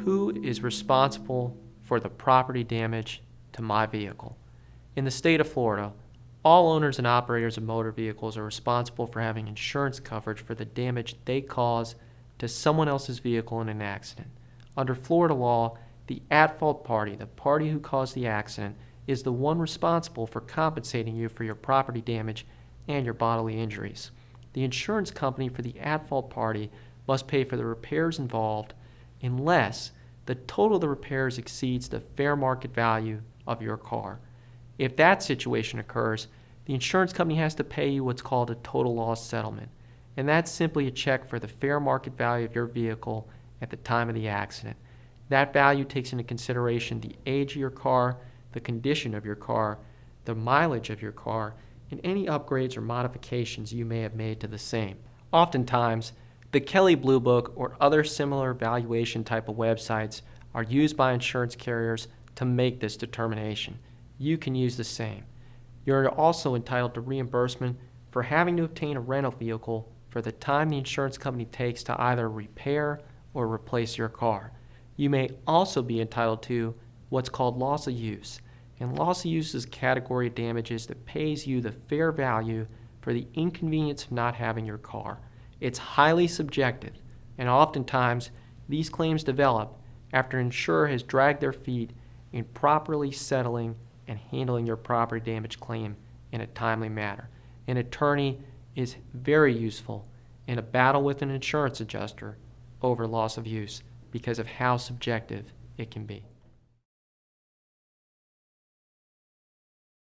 who is responsible for the property damage to my vehicle? In the state of Florida, all owners and operators of motor vehicles are responsible for having insurance coverage for the damage they cause to someone else's vehicle in an accident. Under Florida law, the at-fault party, the party who caused the accident, is the one responsible for compensating you for your property damage and your bodily injuries. The insurance company for the at-fault party must pay for the repairs involved unless the total of the repairs exceeds the fair market value of your car. If that situation occurs, the insurance company has to pay you what's called a total loss settlement, and that's simply a check for the fair market value of your vehicle at the time of the accident. That value takes into consideration the age of your car, the condition of your car, the mileage of your car, and any upgrades or modifications you may have made to the same. Oftentimes, the Kelley Blue Book or other similar valuation type of websites are used by insurance carriers to make this determination. You can use the same. You're also entitled to reimbursement for having to obtain a rental vehicle for the time the insurance company takes to either repair or replace your car. You may also be entitled to what's called loss of use. And loss of use is a category of damages that pays you the fair value for the inconvenience of not having your car. It's highly subjective, and oftentimes these claims develop after an insurer has dragged their feet in properly settling and handling your property damage claim in a timely manner. An attorney is very useful in a battle with an insurance adjuster over loss of use because of how subjective it can be.